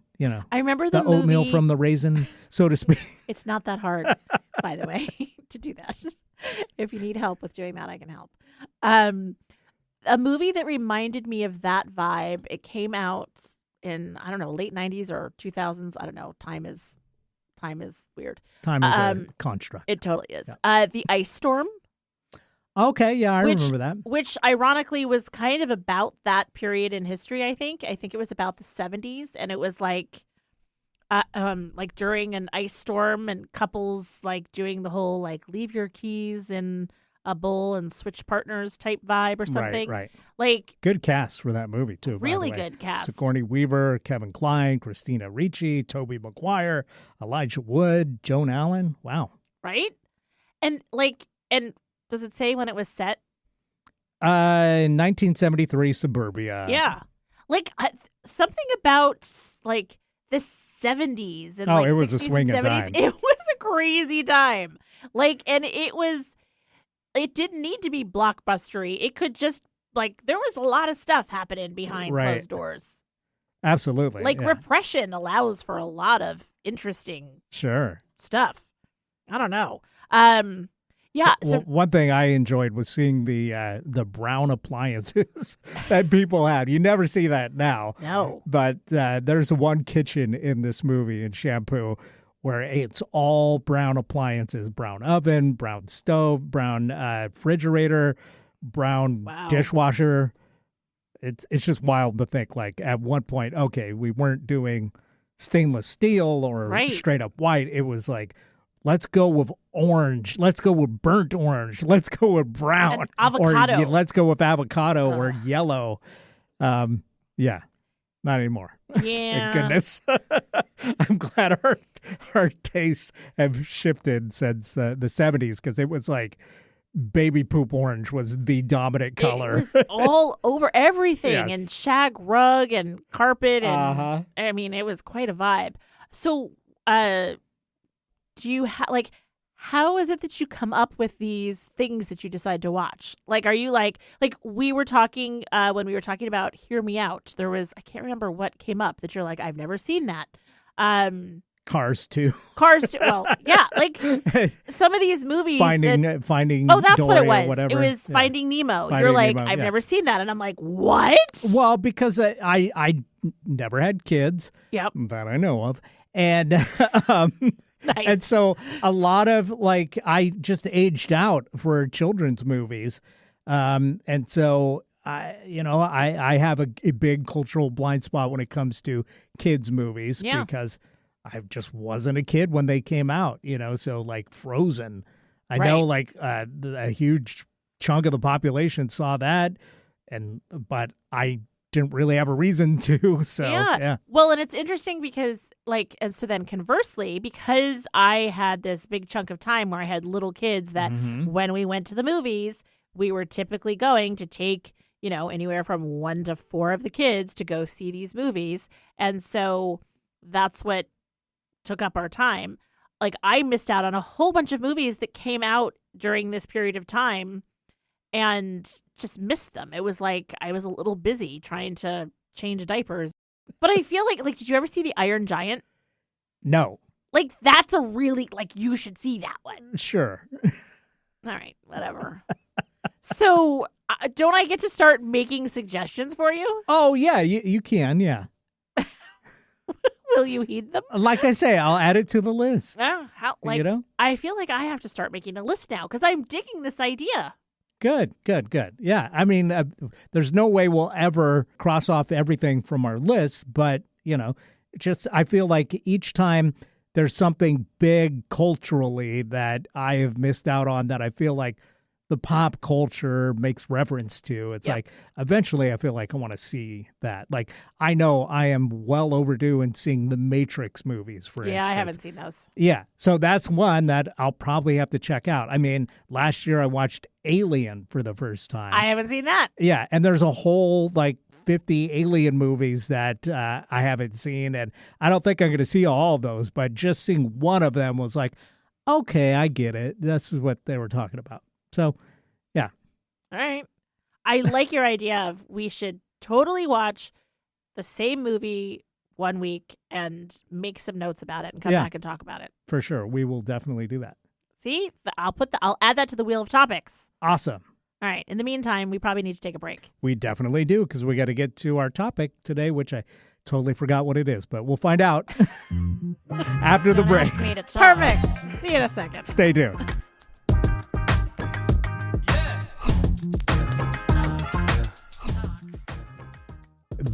remember the oatmeal movie, from the raisin, so to speak. It's not that hard, by the way, to do that. If you need help with doing that, I can help. A movie that reminded me of that vibe, it came out in, I don't know, late 90s or 2000s. I don't know. Time is weird. Time is a construct. It totally is. Yeah. The Ice Storm, Okay, yeah, I remember that. which ironically was kind of about that period in history, I think. I think it was about the 70s, and it was like like during an ice storm, and couples like doing the whole like leave your keys in a bowl and switch partners type vibe or something. Right. Like Good cast for that movie too. really by the way. good cast. Sigourney Weaver, Kevin Kline, Christina Ricci, Tobey Maguire, Elijah Wood, Joan Allen. Wow. Right? And does it say when it was set? 1973 Suburbia. Yeah. Like something about like the 70s and It was 60s a swinging and 70s. time. It was a crazy time. Like, and it didn't need to be blockbustery. It could just there was a lot of stuff happening behind closed doors. Absolutely. Like yeah. repression allows for a lot of interesting Sure. stuff. I don't know. Yeah. So Well, one thing I enjoyed was seeing the brown appliances that people had. You never see that now. no. But there's one kitchen in this movie in Shampoo where it's all brown appliances: brown oven, brown stove, brown refrigerator, brown Wow. dishwasher. It's just wild to think, like, at one point, okay, we weren't doing stainless steel or Right. straight up white. It was like, let's go with orange. Let's go with burnt orange. Let's go with brown. And avocado. Or let's go with avocado or Ugh. yellow. Yeah, not anymore. Yeah. Thank goodness. I'm glad our tastes have shifted since the 70s, because it was like baby poop orange was the dominant color. It was all over everything, Yes. and shag rug and carpet, and Uh-huh. I mean, it was quite a vibe. So, do you how is it that you come up with these things that you decide to watch? Like, are you like we were talking when we were talking about Hear Me Out? There was, I can't remember what came up that you're like, I've never seen that. Cars too. Cars. Well, yeah, like some of these movies. finding Oh, that's what it Dory or was. whatever. It was Yeah. Finding Nemo. Finding You're like, Nemo, I've yeah. never seen that, and I'm like, what? Well, because I never had kids Yep. that I know of, and Nice. and so a lot of I just aged out for children's movies, and so I have a big cultural blind spot when it comes to kids movies, Yeah. because I just wasn't a kid when they came out, so like Frozen, I know a huge chunk of the population saw that, but I didn't really have a reason to. So yeah. Well, and it's interesting because and so then conversely, because I had this big chunk of time where I had little kids that Mhm. when we went to the movies, we were typically going to take, anywhere from 1 to 4 of the kids to go see these movies. And so that's what took up our time. Like, I missed out on a whole bunch of movies that came out during this period of time and just missed them. It was like I was a little busy trying to change diapers. But I feel like did you ever see The Iron Giant? No, Like, that's a really, you should see that one. sure. All right, whatever. So, don't I get to start making suggestions for you? Oh yeah, you can, yeah. Will you heed them? Like I say, I'll add it to the list. How, I feel like I have to start making a list now because I'm digging this idea. Good. Yeah, I mean, there's no way we'll ever cross off everything from our list, but, just I feel like each time there's something big culturally that I have missed out on that I feel like the pop culture makes reference to. It's Yep. like eventually I feel like I want to see that. Like, I know I am well overdue in seeing the Matrix movies, for instance. Yeah, I haven't seen those. Yeah, so that's one that I'll probably have to check out. I mean, last year I watched Alien for the first time. I haven't seen that. Yeah, and there's a whole 50 Alien movies that I haven't seen, and I don't think I'm going to see all of those, but just seeing one of them was like, okay, I get it. This is what they were talking about. So, yeah. All right. I like your idea of we should totally watch the same movie one week and make some notes about it and come Yeah. back and talk about it. For sure. We will definitely do that. See, I'll add that to the wheel of topics. Awesome. All right. In the meantime, we probably need to take a break. We definitely do, because we got to get to our topic today, which I totally forgot what it is, but we'll find out after the break. Perfect. See you in a second. Stay tuned.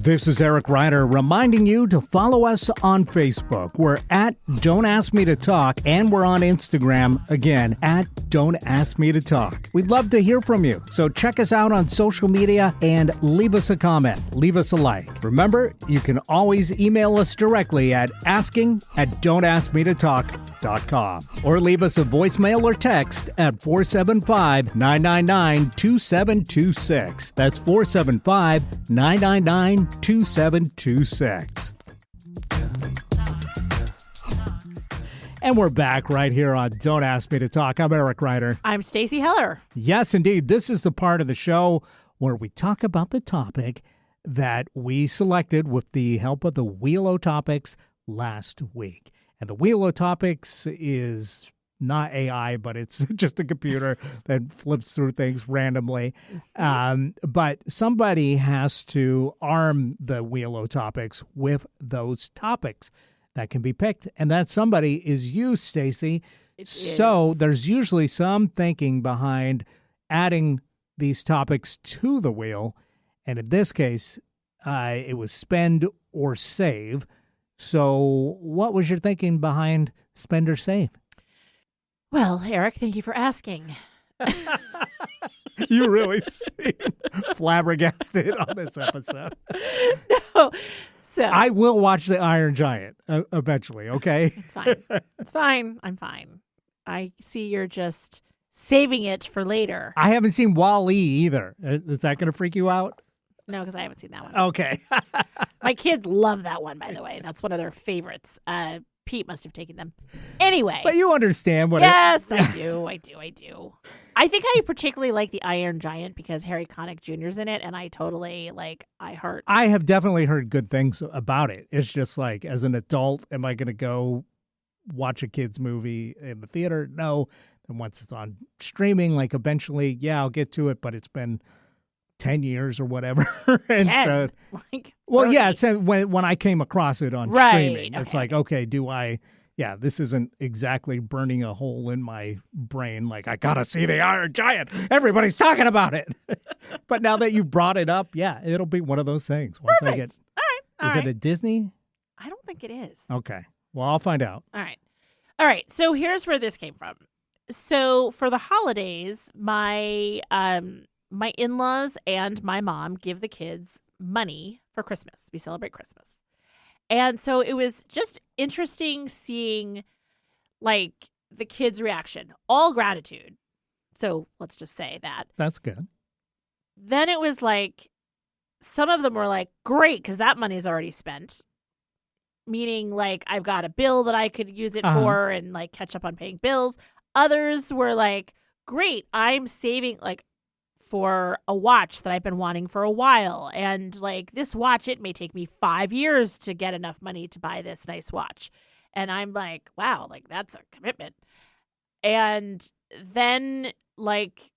This is Eric Ryder reminding you to follow us on Facebook. We're at Don't Ask Me to Talk, and we're on Instagram, again, at Don't Ask Me to Talk. We'd love to hear from you, so check us out on social media and leave us a comment, leave us a like. Remember, you can always email us directly at asking@don'taskmetotalk.com or leave us a voicemail or text at 475-999-2726. That's 475-999-2726. And we're back right here on Don't Ask Me to Talk. I'm Eric Ryder. I'm Stacey Heller. Yes, indeed. This is the part of the show where we talk about the topic that we selected with the help of the Wheel of Topics last week. And the Wheel of Topics is not AI, but it's just a computer that flips through things randomly. But somebody has to arm the Wheel of Topics with those topics that can be picked. And that somebody is you, Stacey. So there's usually some thinking behind adding these topics to the wheel. And in this case, it was spend or save. So what was your thinking behind spend or save? Well, Eric, thank you for asking. You really seem flabbergasted on this episode. No, so I will watch The Iron Giant eventually, okay? it's fine. It's fine. I'm fine. I see you're just saving it for later. I haven't seen Wall-E either. Is that going to freak you out? No, because I haven't seen that one. Okay. My kids love that one, by the way. That's one of their favorites. Pete must have taken them. Anyway. But you understand what Yes, I do. I do. I think I particularly like The Iron Giant because Harry Connick Jr.'s in it, and I totally, I have definitely heard good things about it. It's just like, as an adult, am I going to go watch a kid's movie in the theater? No. And once it's on streaming, eventually, yeah, I'll get to it, but it's been 10 years or whatever. And 10? so, Well, yeah, so when I came across it on streaming, it's this isn't exactly burning a hole in my brain. I got to see The Iron Giant. Everybody's talking about it. But now that you brought it up, yeah, it'll be one of those things. Once Perfect. All right. Is it a Disney? I don't think it is. Okay. Well, I'll find out. All right. So here's where this came from. So for the holidays, my in-laws and my mom give the kids money for Christmas. We celebrate Christmas. And so it was just interesting seeing the kids' reaction. All gratitude. So let's just say that. That's good. Then it was some of them were great, because that money's already spent. Meaning I've got a bill that I could use it for and catch up on paying bills. Others were great, I'm saving for a watch that I've been wanting for a while. And this watch, it may take me 5 years to get enough money to buy this nice watch. And I'm wow, that's a commitment. And then one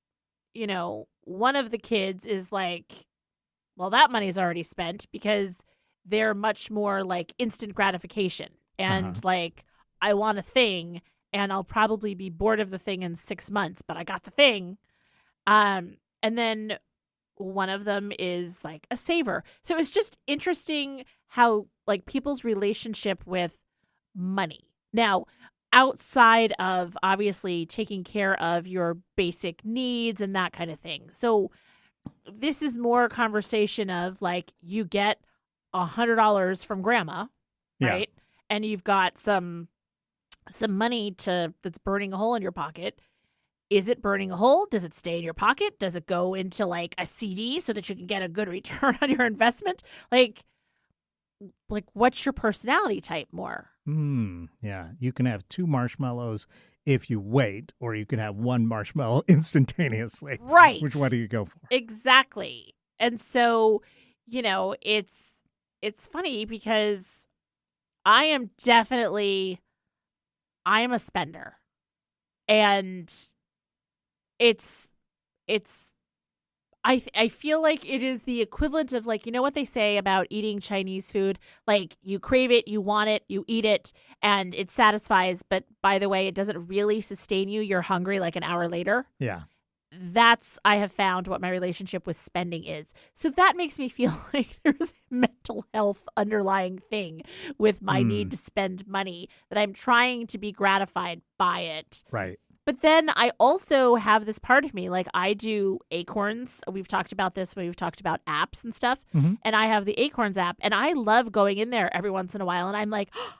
of the kids is well, that money's already spent, because they're much more instant gratification. And I want a thing, and I'll probably be bored of the thing in 6 months, but I got the thing. And then one of them is a saver. So it's just interesting how people's relationship with money. Now, outside of obviously taking care of your basic needs and that kind of thing. So this is more a conversation of you get $100 from grandma, right? Yeah. And you've got some money that's burning a hole in your pocket. Is it burning a hole? Does it stay in your pocket? Does it go into a CD so that you can get a good return on your investment? What's your personality type more? Yeah. You can have 2 marshmallows if you wait, or you can have 1 marshmallow instantaneously. Right. Which one do you go for? Exactly. And so, it's funny because I am a spender. And I feel like it is the equivalent of what they say about eating Chinese food, you crave it, you want it, you eat it, and it satisfies, but by the way, it doesn't really sustain you. You're hungry an hour later. Yeah. that's, I have found, what my relationship with spending is. So that makes me feel like there's a mental health underlying thing with my need to spend money, that I'm trying to be gratified by it. Right. But then I also have this part of me, like I do Acorns. We've talked about this when we've talked about apps and stuff. And I have the Acorns app, and I love going in there every once in a while. And I'm like, oh,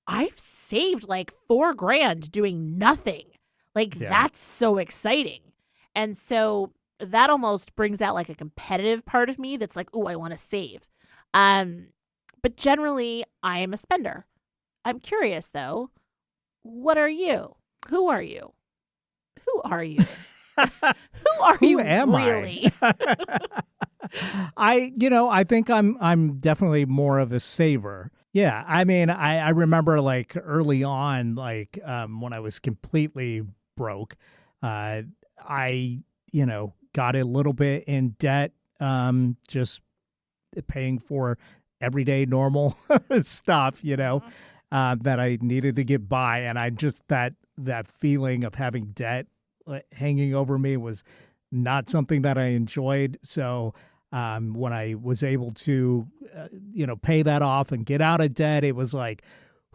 I've saved like $4,000 doing nothing. Like, that's so exciting. And so that almost brings out like a competitive part of me that's like, oh, I want to save. But generally, I am a spender. I'm curious, though. What are you? Who are you? Who are you? Who are you really? I think I'm definitely more of a saver. Yeah, I mean, I remember like early on, like when I was completely broke, I got a little bit in debt, just paying for everyday normal stuff, that I needed to get by, and I just that feeling of having debt hanging over me was not something that I enjoyed. So when I was able to, pay that off and get out of debt, it was like,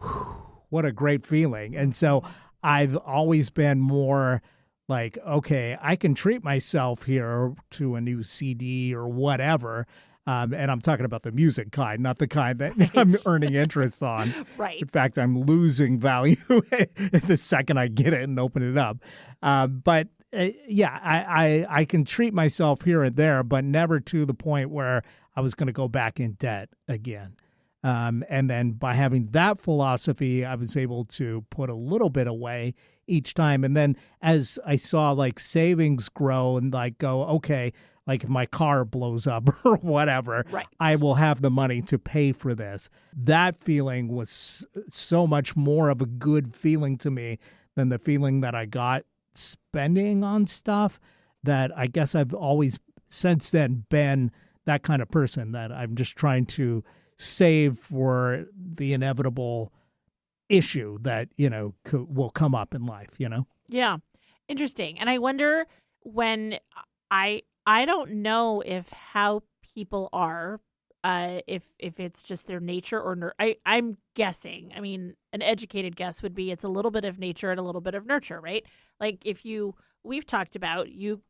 whew, what a great feeling. And so I've always been more like, okay, I can treat myself here to a new CD or whatever. And I'm talking about the music kind, not the kind that I'm earning interest on. Right. In fact, I'm losing value the second I get it and open it up. But I can treat myself here and there, but never to the point where I was going to go back in debt again. And then by having that philosophy, I was able to put a little bit away each time. And then as I saw like savings grow and like go, okay, like if my car blows up or whatever, right, I will have the money to pay for this. That feeling was so much more of a good feeling to me than the feeling that I got spending on stuff, that I guess I've always since then been that kind of person, that I'm just trying to save for the inevitable issue that, will come up in life, Yeah. Interesting. And I wonder when I don't know if how people are, if it's just their nature or I'm guessing. I mean, an educated guess would be it's a little bit of nature and a little bit of nurture, right? Like we've talked about you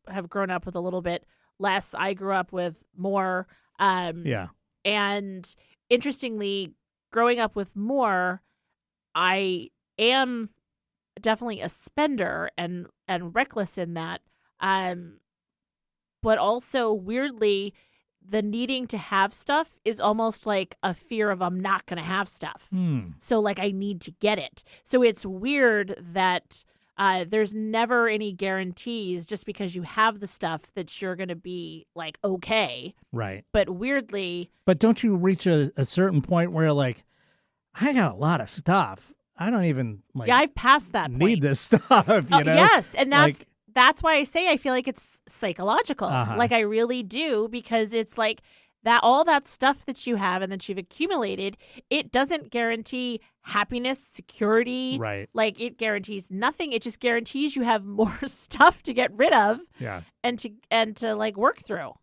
have grown up with a little bit less. I grew up with more. Yeah. And interestingly, growing up with more, I am definitely a spender and reckless in that. But also weirdly, the needing to have stuff is almost like a fear of I'm not going to have stuff. So like I need to get it. So it's weird that there's never any guarantees just because you have the stuff that you're going to be like, okay. Right. But weirdly. But don't you reach a certain point where like, I got a lot of stuff. I don't even like. Yeah, I've passed that need point. this stuff, Yes, and that's like, that's why I say I feel like it's psychological. Like I really do, because it's like that all that stuff that you have and that you've accumulated, it doesn't guarantee happiness, security. Right. Like it guarantees nothing. It just guarantees you have more stuff to get rid of. Yeah. And to like work through.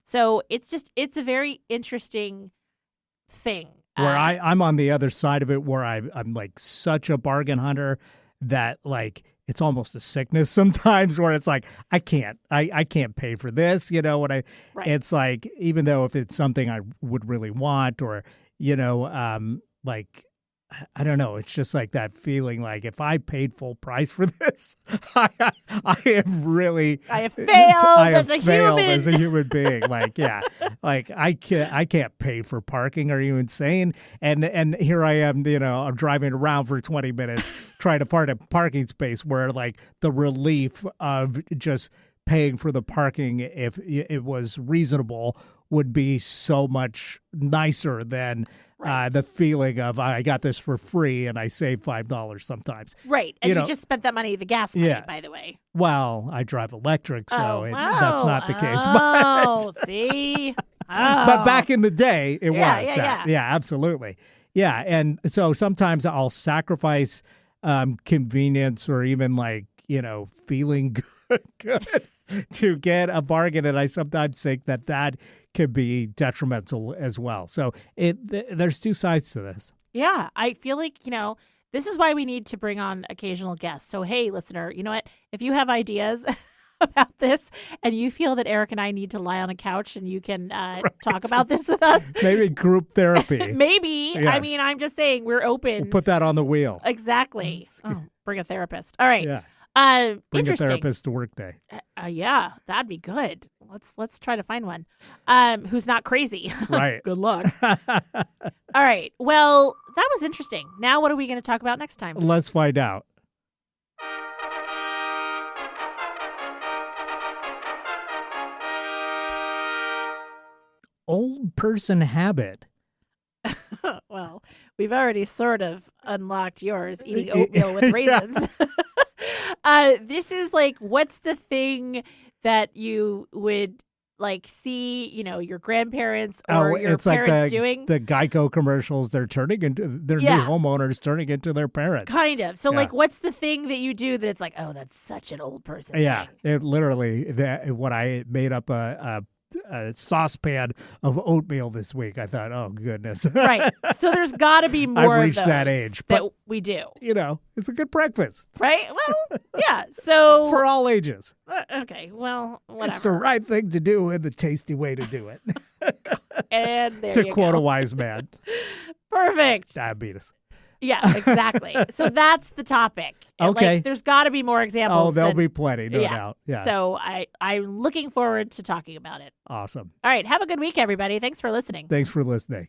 So it's a very interesting thing. Where I'm on the other side of it, where I'm like such a bargain hunter that like it's almost a sickness sometimes, where it's like I can't pay for this, what I. Right. It's like, even though if it's something I would really want, or like I don't know, it's just like that feeling like if I paid full price for this, I have failed as a human being. Like, yeah, like I can't pay for parking. Are you insane? And here I am, I'm driving around for 20 minutes trying to find a parking space where like the relief of just paying for the parking, if it was reasonable, would be so much nicer than the feeling of I got this for free and I saved $5 sometimes. Right. And you just spent that money, the gas money, by the way. Well, I drive electric, so that's not the case. Oh, see? But back in the day, it was that. Yeah. Yeah, absolutely. Yeah, and so sometimes I'll sacrifice convenience, or even like, feeling good to get a bargain. And I sometimes think that can be detrimental as well. So there's two sides to this. Yeah, I feel like, this is why we need to bring on occasional guests. So, hey, listener, you know what? If you have ideas about this and you feel that Eric and I need to lie on a couch and you can talk about this with us. Maybe group therapy. Maybe. Yes. I mean, I'm just saying we're open. We'll put that on the wheel. Exactly. Oh, bring a therapist. All right. Yeah. Bring Interesting. a therapist to work day. Yeah, that'd be good. Let's try to find one who's not crazy. Right. Good luck. All right. Well, that was interesting. Now, what are we going to talk about next time? Let's find out. Old person habit. Well, we've already sort of unlocked yours, eating oatmeal with raisins. This is like, what's the thing that you would see, your grandparents or your it's parents like doing? The Geico commercials, they're turning into their new homeowners, turning into their parents. Kind of. So, what's the thing that you do that's like, oh, that's such an old person thing? It literally, when I made up a saucepan of oatmeal this week, I thought, oh, goodness. Right. So there's got to be more I've reached of those that age. that But, we do. it's a good breakfast. Right? Well, yeah. So For all ages. okay. Well, whatever. It's the right thing to do and the tasty way to do it. And there to you quote go. a wise man. Perfect. Diabetes. Yeah, exactly. So that's the topic. And, Okay. there's got to be more examples. Oh, there'll be plenty, no doubt. Yeah. So I'm looking forward to talking about it. Awesome. All right. Have a good week, everybody. Thanks for listening. Thanks for listening.